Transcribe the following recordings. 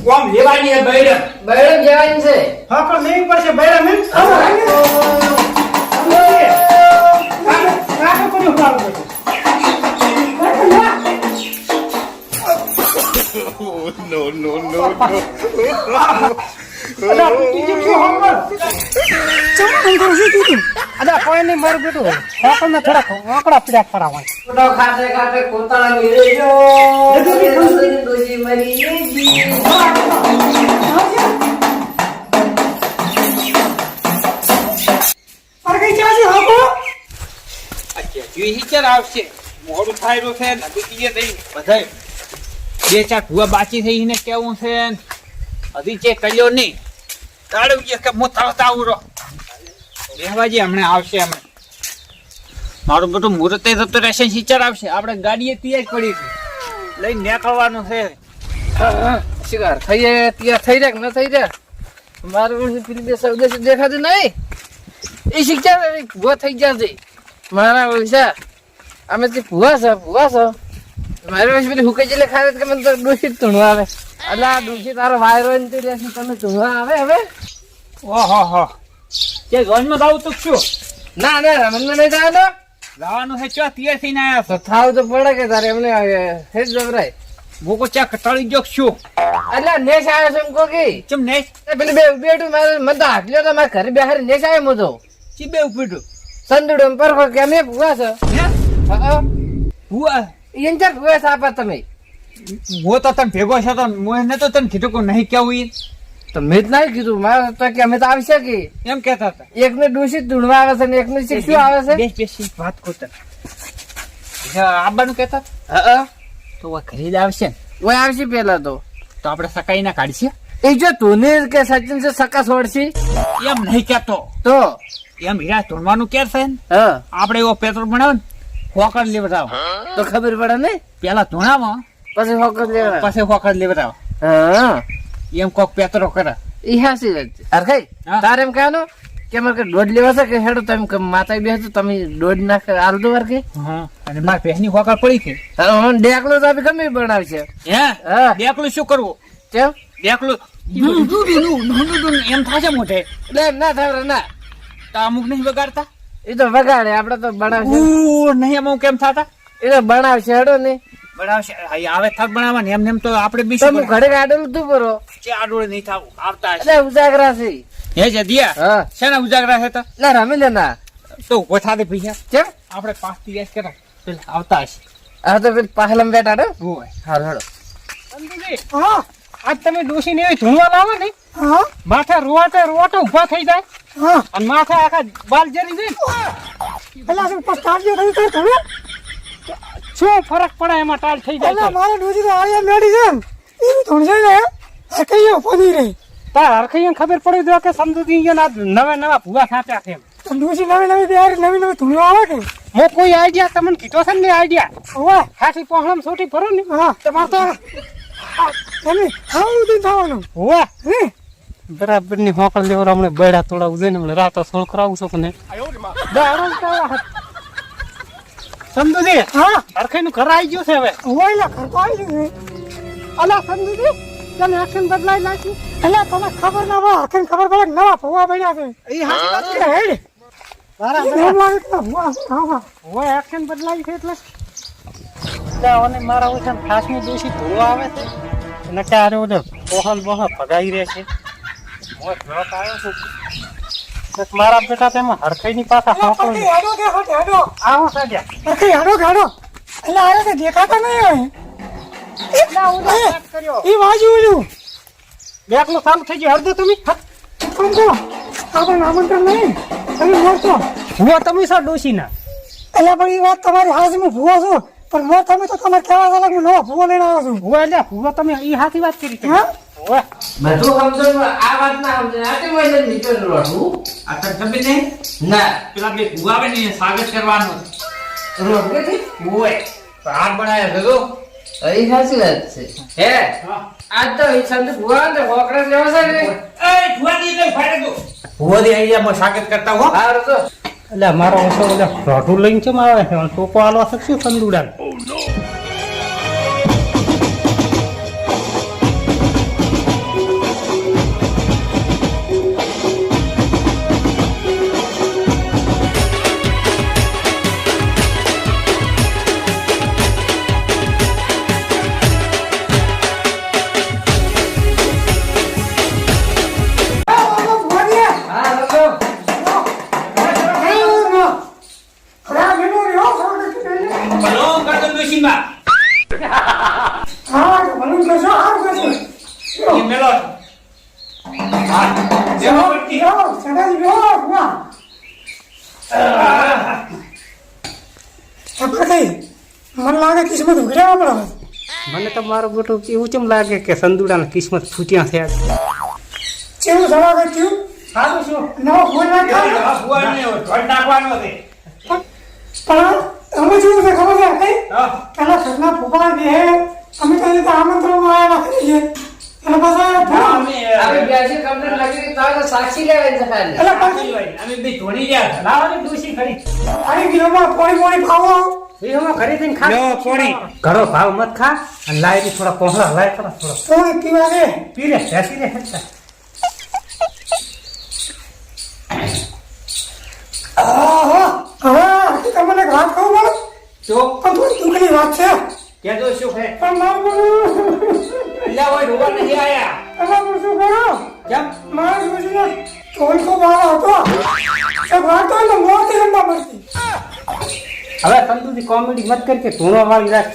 કોમ લેવાની હે બૈરમ જવાની છે. હા પણ નહીં પડશે બૈરમ એમ કાકો કોને ઉપાડો No. અલા તું શું હોમર ચમ અંગર છે તું અદા કોઈ નહીં મારું બેટું આપણને થોડા આંકડા પીડા પડાવવા ફોટો ખાતે ખાતે કોતાળા મેરે જો દોજી મરી જી. અરે કઈ ચાજી હોકો અચ્છા જી હિચર આવશે મોડું થાયરો છે નદી કીએ થઈ બધાય બે ચાર ભૂવા બાકી થઈ ને કેવું છે હજી ચેક કર્યો નહીં તાળું જે કે મોતા આવરો રહેવાજી હમણાં આવશે અમે મારું બધું મુહૂર્તે થતો રહેશે હિચર આવશે આપણે ગાડીએ તૈયાર પડી છે લઈને નીકળવાનું છે શિકાર થઈ જાય તૈયાર થઈ જાય કે ન થઈ જાય મારું પેલી બે સૌદેશ દેખાતું નહીં એ શિક્ષા ભૂવા થઈ જશે મારા પૈસા અમે તે ભૂવા છે મારી પાસે પેલી હુકે જેલે ખાવે કે મને તો દૂષિત ધૂણવા આવે અલા દૂષિત તારો વાયરો ને તે રહેશે તમે ધૂણવા આવે હવે ઓહો કે ગોનમાં જાવ તો શું ના રમણ નહીં થાય લાવવાનું છે ચો તૈયાર થઈને આવ્યા તો થાવ તો પડે કે તારે એમને હેડ જબરાય ભૂકો ચા કટાળી જો શું અલા નેશ આવ્યો છે એમ કો કે ચમ ને પેલી બેઠું મારે મને તો હાટલ્યો તો મારા ઘરે બેહારી નેશ આવ્યો મો તો ચીબે ઉપડ્યું સંદુડો પરખો કે અમે ભૂવા છે હા ભૂવા ઇન્ટર ભૂવા છે આપા તમે હું તો તને ભેગો છે તો મને તો તને કીધું કે નહીં કેવું ઈ તો મેં જ નહીં કીધું મારે તો કે અમે તો આવી શકીએ એમ કહેતા હતા એકને દૂષિત ધૂણવા આવે છે ને એકને શીખવું આવે છે બેસ વાત કોતર આબાનું કહેતા હા તો ઘરે જ આવશે ને ઓય આવશે પેલા તો આપણે સકાઈ ના કાઢશે એ જો તું કે સચિન છે સકા છોડશી એમ નહીં કેતો તો એમ હીરા ધોણવાનું કે છે ને હા આપણે એવો પેટ્રોલ બનાવે ને હોકર લેવડાવ તો ખબર પડે ને પેલા ધોણામાં પછી ફોકસ લેવા પછી હોકર લેવડાવ હા એમ કોક પેટ્રો કરે ઈ હાસી વાત છે અરે કઈ હા. તારે એમ કહેવાનું કે મારે કે દોઢ લેવા છે કે હેડો તમે કે માતા બેસો તમે દોઢ નાખ આલ દો વાર કે હા અને મારી પહેની હોકર પડી છે ડેકલો તો આપણે ગમે બનાવશે હે હા દેખલું શું કરવું કેમ દેખલું એમ થશે મોટે એટલે એમ ના થાય ના તો અમુક નહીં વગાડતા એ તો વગાડે આપડે તો બનાવશે નહીં અમુક કેમ થતા એ તો બનાવશે હેડો ને બનાવશે આવે થાક બનાવવાની એમ તો આપણે બી તો હું ઘરે ગાડેલું તું પરો આડોળે નહીં થાવ આવતા એટલે ઉજાગરા છે હે જદિયા હા શેના ઉજાગરા છે તો ના રમી લે ના તો ઉભો થાતે પૈસા કેમ આપણે 5 થી યાદ કરા પેલા આવતા હશે આ તો પેલી પાહલમ બેઠા ને હોય હારું હેડો સમજી હા આજ તમે ડોસી ને ધૂણવા લાવો ને હા માથે રોવાટે ઉભા થઈ જાય હા અને માથે આખા બાલ જરી જાય પેલા શું પાસ્ટાજો થઈ તો તમે શું ફરક પડે એમાં ટાળ થઈ જાય પેલા તો? મારે ડોજી તો આયા મેડી છે એ ધોણશે ને આ કઈયો પડી રહી તાર હરખૈયાને ખબર પડી દો કે સમજૂતી નવા ભૂવા સાચા છે એમ. તો ડોજી નવી તૈયારી નવી ધૂણવા આવે કે મો કોઈ આઈડિયા તમને કીધો છે ને આઈડિયા વાહ ખાસી પહોળમ સોટી ભરો ને હા તમારે તો તમે આવું દિન થવાનું હોવા હે બરાબર ની હોકળ લેવર હમણે બૈડા તોડાવું જોઈએ ને હમણે રાતો સોળ કરાવું છું ને સમજૂતી હા હરખાઈ નું ઘર આવી ગયું છે હવે ઓયલા ખરતો આવી ગયું અલા સમજુજી તને એક્શન બદલાઈ નાખી અલા તને ખબર ના હોય આખી ખબર પડે કે નવા ભવા બન્યા છે એ હાચી વાત છે હેડ બરાબર એમ લાગે કે હા હોય એક્શન બદલાઈ છે એટલે અને મારા ઓછા ખાસની દોષી ધોવા આવે છે અને ક્યારે ઓલો પોહલ ભગાઈ રહે છે હું જોત આવ્યો છું મારા બેટા તેમાં હરખાઈની પાછા હોકળ હેડો કે હેડો આવો સાડ્યા અરે હેડો હેડો એટલે આરે કે દેખાતા નહીં હોય એ બાજુ ઓલું બેકલું ચાલુ થઈ ગયું હરદો તમે સમજો આપણે આમંત્રણ નહીં તમે મળશો હું તમે સર ડોસી ના એટલે પણ એ વાત તમારી હાજમાં ભૂવો છો પણ મોર તમે તો તમારે કહેવા ચાલે હું નવો ભૂવો લઈને આવ્યો છું હું એટલે ભૂવો તમે એ હાથી વાત કરી તમે હા ઓય બધું સમજો આ વાત ના સમજે આ તે મને નીકળ રોડું આ તને ખબર નહીં ના પેલા બે ભૂવા આવે ને સ્વાગત કરવાનું રોડ કે થી ઓય હાર બનાવ્યા છે તો એ સાચી વાત છે હે આજ તો એ સંત ભુવા ને હોકડા લેવા છે ને એ ભૂવાજી કઈ ફાડે તો ભૂવાજી અહીંયા સ્વાગત કરતા હો હારું તો એટલે મારો ઓછો એટલે રોઢું લઈને કેમ આવે છે ટોકો આલવા શકશું કંદુડા ભલો કરતો ડોશીમાં હા ભલું કરશો આમ કરશો એ મેલો હા જેવો પડતી બેહો સદાજી બેહો વાહ આપણે મન લાગે કિસ્મત ઉઘરાવા પડે મને તો મારો બેટો એવું કેમ લાગે કે સંદુડાની કિસ્મત ફૂટ્યા થયા કેવું સવા કર્યું સારું શું નવો ફોન નાખ્યો આ ફુવાને ઢોળ નાખવાનો છે પણ અમે જેવું છે ખબર છે કઈ હા પેલા ઘરના ફૂફા બે અમે તો રીતે આમંત્રણમાં આવ્યા કરીએ અને પાછા અમે આવી બેસી કમ્પ્લેટ લખી તો સાક્ષી લેવાય છે ખાલી એટલે પાછી અમે બે ધોણી ગયા લાવવાની દોશી ખરી આની ગીરોમાં પોણી ખાવો એમાં ખરી થઈને ખા લો પોણી ઘરો ભાવ મત ખા અને લાય થોડા પોહળા લાય થોડા પોણી પીવા દે પી લે બેસી લે આહા હવે તમને એક વાત કહું બોલો તો પણ થોડી દુઃખની વાત છે કેજો શું છે પણ મારું અલ્યા ઓય રોવા નથી આયા તમારું શું કરો કેમ મારા જોઈને તોલ તો બાળો હતો એ વાત હોય ને મોતી રમવા પડતી હવે સંદુજી કોમેડી મત કરી કે ધૂણો વાળી રાખ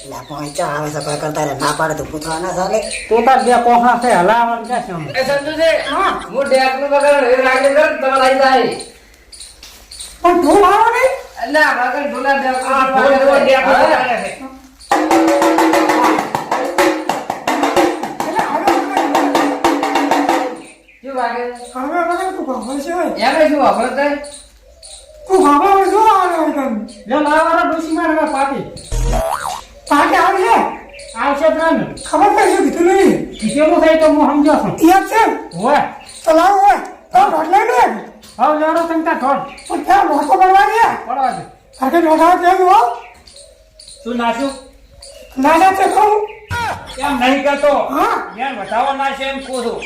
લા પહોંચા આવે છે કોઈ કરતા રે ના પાડે તો પૂછવા ના ચાલે તો તાર બે કોહણા છે હલાવવાનું ક્યાં છે અમે એ સંતુજી હું ડેક નું બગડ એ રાગે કર તમે લઈ જાય પણ ઢોલ આવો નહીં અલ્લા બગડ ઢોલા ડેક આ ઢોળ ઢોળ ડેક હા. ચાલે છે એટલે હવે શું વાગે હવે વગર તું ભાભર છે હોય એમે શું વાપરો તે તું ભાભર શું આવે હોય તમે લે લાવવાના ડોશી માં હવે પાટી પાકે આવે છે આવશે જ ને ખબર કઈ છે કીધું નહીં કેવું થાય તો હું સમજો છું યાદ છે હોય તો લાવો હોય તો ઢોલ લઈ લે હવે લેવડો તંતા થોડ પણ ત્યાં મોટો બનવા દે પડવા દે આગે ઢોઢા કેવું હો શું નાશું નાના છે કહું કેમ નહીં કરતો હા યાર વધાવો નાશે એમ કહું છું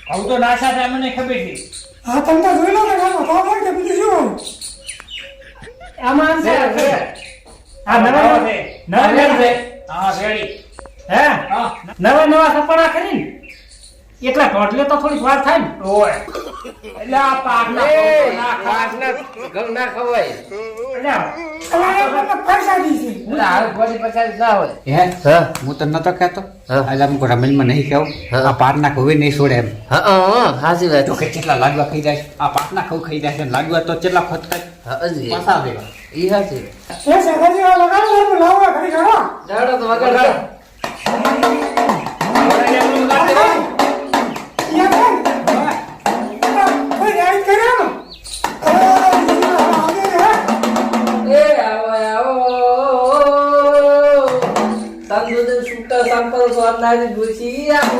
કહું તો નાશા થાય મને ખબર છે હા તમે તો જોઈ લો કે ના બતાવો હોય કે બીજું શું હોય આમાં છે છે. આ નવા છે નવા છે હા રેડી હે હા નવા નવા સપના કરીને એટલા ઢોટલે તો થોડીક વાર થાય ને ઓય એટલે આ પાકના એ ના વાસના ગમ ના ખવાય એટલે તમારે મને પૈસા દીધી એટલે હાલ ગોળી 50 ના હોય હે હું તો નતો કહેતો આજે આમ રમેલમાં નહીં કહું આ પાટના ખોવે નહીં છોડે એમ હા હાજી વાત તો કે કેટલા લાડવા ખાઈ જાય આ પાટના ખવ ખાઈ જાય છે લાડવા તો કેટલા ખોટકાય હાજી પાછા આવે ઈ હાજી એ સગાજી આ લગાડો ને લાવો ઘડી ઘડો દાડો તો વગર યાદ છે કોઈ રાઈડ કર્યો એ આવો આવો સંતુજી સુટ્ટા સંપલ સ્વાદનારી ડોશી આવો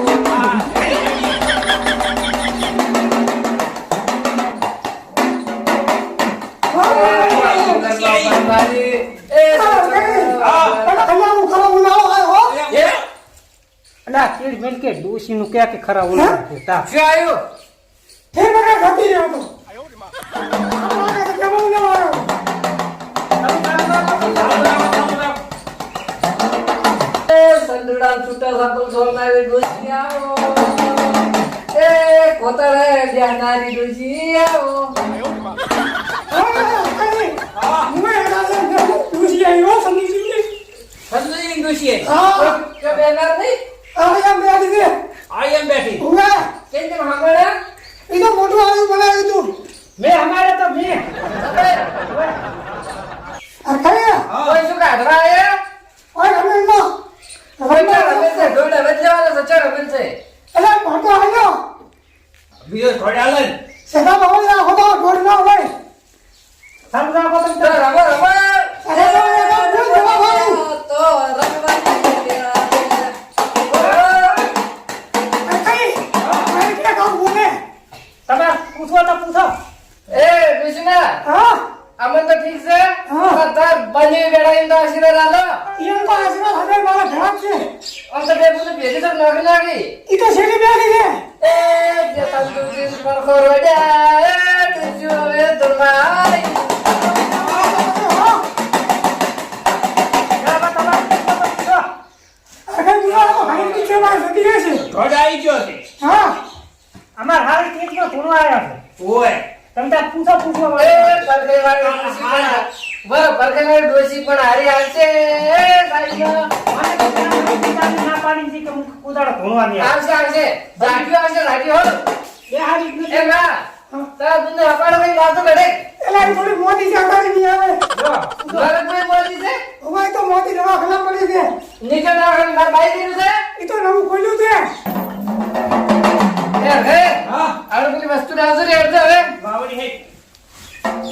અલા કેડ મેલ કે ડોશી નું ક્યાં કે ખરા ઓલા છે તા શું આવ્યું સંદુડાન છૂટા સંપલ સ્વાદનારી ડોશી આવો એ કોતરે બ્યાનારી ડોશી આવો સંતુજી ડોશી કે બેનાર નહીં આઈ એમ બેઠી કેમ કેમ સાંભળ્યા મે હમારે તો મે કોઈ શું કાઢવા આયા ઢોલા બદલાવાનો છે ચાલો બનશે બીજો થોડે હાલે સમજા કો તો રમો રમો તો તમે પૂછો તો પૂછો એ કૃષ્ણ અમન તો ઠીક છે તાર બની બેડા તો આશીર્વાદ આલો આમ તો બે બધું ભેગી તો નોકરી લાગી એ જે સંતુજી પર ખોરડ્યા એ તુજુ એ તુમાઈ થોડે આવી ગયો છે અમાર હાલ કેક નો ધૂણો આવ્યો છે ઓય તમે તાર પૂછો એ પરદે વાળી બરાબર કે ડોસી પણ હારી આવશે એ સાઈડ ના પાડી હતી કે હું કુદાડો ધોણવાની આવશે આવશે લાગ્યો હો એ હારી જ એ નથી. ના તારા દુને અપાડો કઈ વાતો કરે એટલે આ થોડી મોટી જાણકારી નહીં આવે ભારતમાં બોલી છે અમારે તો મોટી દવાખાના પડી છે નીકળ ના માર બાઈ દીધું છે એ તો નવું ખોલ્યું છે હે હા આડો પેલી વસ્તુ લાવજો રે અડધો હવે બાવડી હે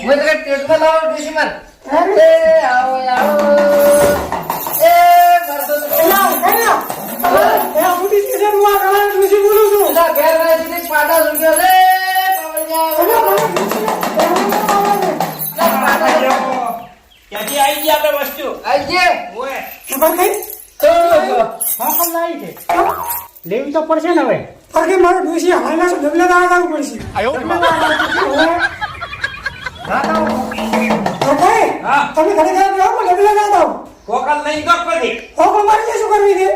હું તો ટેટમાં લાવો ડોસી મન અરે, એ આવો એ મરતો એલા, એલા, એ આ મોટી છે હું આ ગાળા ડોશી બોલું છું એલા ઘેર ના દીધી પાડા સુગ્યો રે પાવળ જાવ એલા, મને ડોશી ક્યાંથી આવી ગઈ આપણે વસ્તુ આજે ઓય ખબર કઈ હા પણ લાવી છે લેવી તો પડશે ને હવે બાકી મારો ડોશી હાલના તો ડબલા દાવા લાવવું પડશે ઓકે હા. તમે ઘરે ગયા જાઓ પણ ડબલા ના દાવ કોકલ નહીં તો પડી ઓકો મારી શું કરવી છે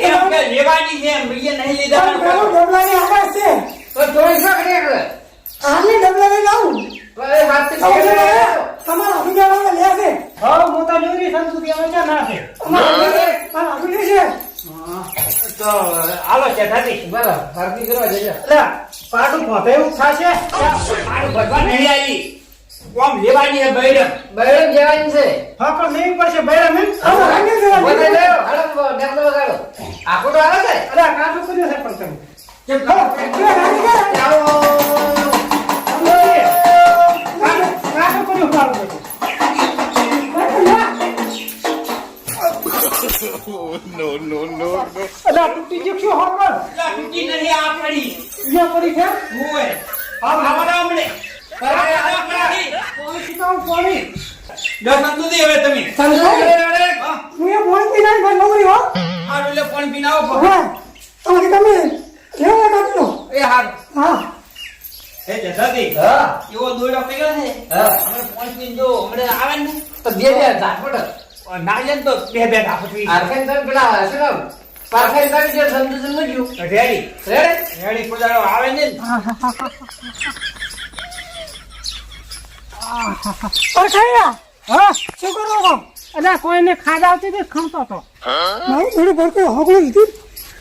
એમ કે લેવાની છે બીજે નહીં લીધા ડબલાની આકાશ છે તો થોડી શક રે કરે આની ડબલા લઈ લાવું ભાઈ હાથ થી તમારા અભિગાળા લે છે હા હું તો લેવી સંસ્કૃતિ આવે છે ના છે મારા અભિલે છે તો હાલો છે દાદી બરાબર ભારતી કરવા જજો એટલે પાટું પોતે એવું થશે મારું ભગવાન નહીં આવી કોમ લેવાની હે બૈરમ બહેરમ જવાની છે હા પણ લેવી પડશે બૈરા મેં આવો રાંગે છે બોલે લેવો હાડો ડેકલો વગાડો આખો તો આવે છે અરે આ કાઠું કર્યું છે પણ તમે કેમ આવો કાઠું કર્યું મારું બેટું અલા તૂટી ગયું શું હોકર તૂટી નહીં આ પડી અહીંયા પડી છે ઓય આવડા હમણે કોઈ શીખાવું કોની દર્શન તો દે હવે તમે હા હું એ બોલતી નહીં ભાઈ નવરી હો આ એટલે પણ પીનાવો હા તમે લેવા કાઢો એ હાર હા હે જસાદી હા એવો દોડો કર્યો છે હા અમે પાંચ મિનિટ જો હમણે આવે ને તો બે ઝાપડ ના લે તો બે બે દાપટવી આરખેન તો પેલા હશે ને પારખેન કરી જે સમજુ સમજ્યું રેડી રેડી રેડી પોદાડો આવે ને પરખાયા હા શું કરો છો અલા કોઈને ખાજ આવતી હતી ખમતો તો મારું થોડું ભરતું હોકલું લીધું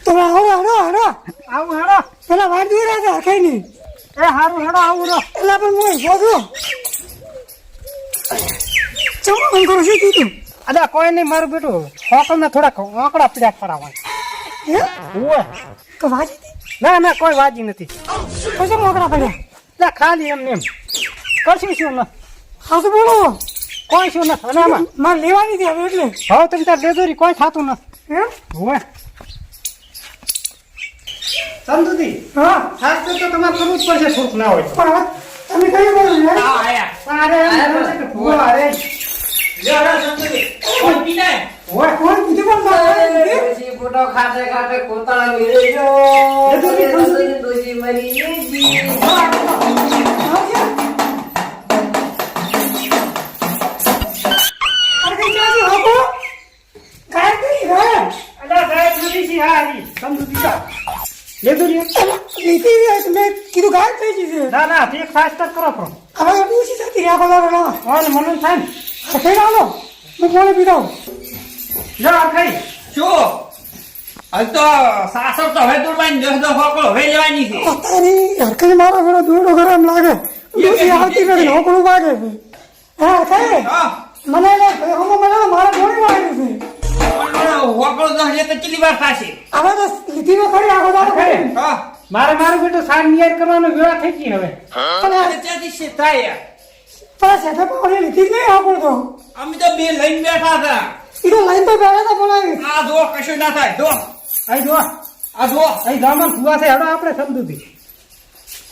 તો આવો હાડો હાડો આવું હેડો પેલા વાર જોઈ રહ્યા હતા કઈ નહીં એ હારું હેડો આવું રો એટલે પણ હું બોલું ચમ ફોન કરો શું કીધું અલા કોઈ નહીં મારું બેટું હોકલ ને થોડાક આંકડા પીડા પડાવવા હે ઓય તો વાજી હતી ના ના કોઈ વાજી નથી પછી મોકળા પડ્યા એટલે ખાલી એમ ને એમ કરશું શું ન હા તો બોલો કોઈ શું નથી અને આમાં મારે લેવાની હતી હવે એટલે હવે તમે તાર લેજોરી કોઈ થતું નથી એમ ઓય સમજુતી હા ખાસ તો તમારે કરવું જ પડશે થોડુંક ના હોય તો. પણ હવે તમે કઈ બોલો યાર આ આયા પણ અરે એમ આયા ના છે કે ભૂવા અરે લે હવે સમજી કોણ પીનાય ઓય કોણ કીધું પણ મારે ડોશી ફોટો ખાતે ખાતે કોતાળા મેળે જો ડોશી મરી ગઈ અલા સાહેબ નથી છી હારી સમજુતી જા લેજોરી કીધું ગાય થઈ ગઈ છે ના ના તે ફાસ્ટર કરો પણ હવે ડૂસી થતી રહ્યા બોલાવો ઓને મનન થાય ને કઈ આવો હું કોને પીધો જા ખાઈ શું હવે તો સાસર તો હવે દોડવાની 10 હોકળો હવે લેવાની છે પોતાની હરકત મારો ઘણો દોડો ઘરે એમ લાગે ડૂસી આવતી નથી હોકળું વાગે છે હા કઈ હા મને મારા દોડી વાગ્યું છે હોકળો 10 લે તો કેટલી વાર થશે હવે તો લીધી નો ખરી આખો દાડો ખરી હા મારું બેટું સાર નિયર કરવાનો વ્યવહાર થઈ ગઈ હવે અને ત્યાંથી છે થાય પણ સેઠે પાવડી લીધી જ નહીં આખો તો અમે તો બે લઈને બેઠા હતા એ તો લાઈન તો બેઠા હતા પણ આ જો કશું ના થાય જો અહીં જો આ જો અહીં ગામમાં ભૂવા છે હેડો આપણે સમજુતી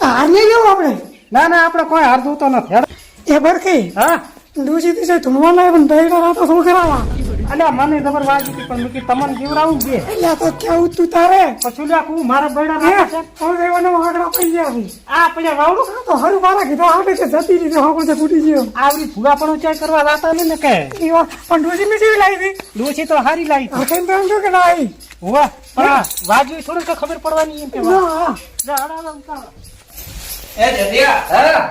હાર નહીં લેવું આપણે ના ના આપણે કોઈ હાર જોતો નથી હેડો એ બરખી હા ડૂસી થી ધૂણવા લાવે પણ દહીં રાતો શું કરાવવા અલ્યા મને ખબર વાગી હતી પણ મેં તમને જીવડાવું દે એટલે તો કેવું તું તારે પછી લ્યા કું મારા બૈડા નાખે છે કોણ દેવાનો આંકડા પડી ગયા છે આ પડ્યા વાવડું તો હરું મારા કીધું આવે છે જતી રીતે હોકળ તૂટી ગયો આવડી ભૂવા પણ ઊંચાઈ કરવા જાતા નહીં ને કે એ વાત પણ ડૂસી મીઠી લાવી હતી ડોસી તો હારી લાવી હતી હકીમ તો એમ થયું કે ના આવી હોવા પણ આ વાજવી થોડુંક તો ખબર પડવાની એમ કે ના જા, હાલો, હાલો, ચાલો. એ જදිયા હા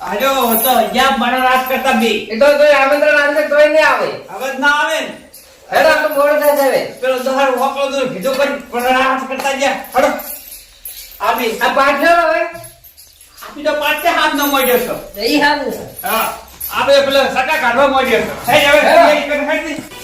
આજો તો અહીંયા મારા રાજ કરતા બે એ તો આમંત્રણ આનંદ તોય નહીં આવે હવે જ ના આવે ને હેડા તો મોડ થાય છે હવે પેલો દહાર હોકલો તો કીધું કરી રાજ કરતા ગયા હડો આવી આ પાર્ટનર હવે આપી તો પાછે હાથ ન મળ્યો છો એ હાલ હા આપણે પેલો સટા કાઢવા મળ્યો છો થઈ હવે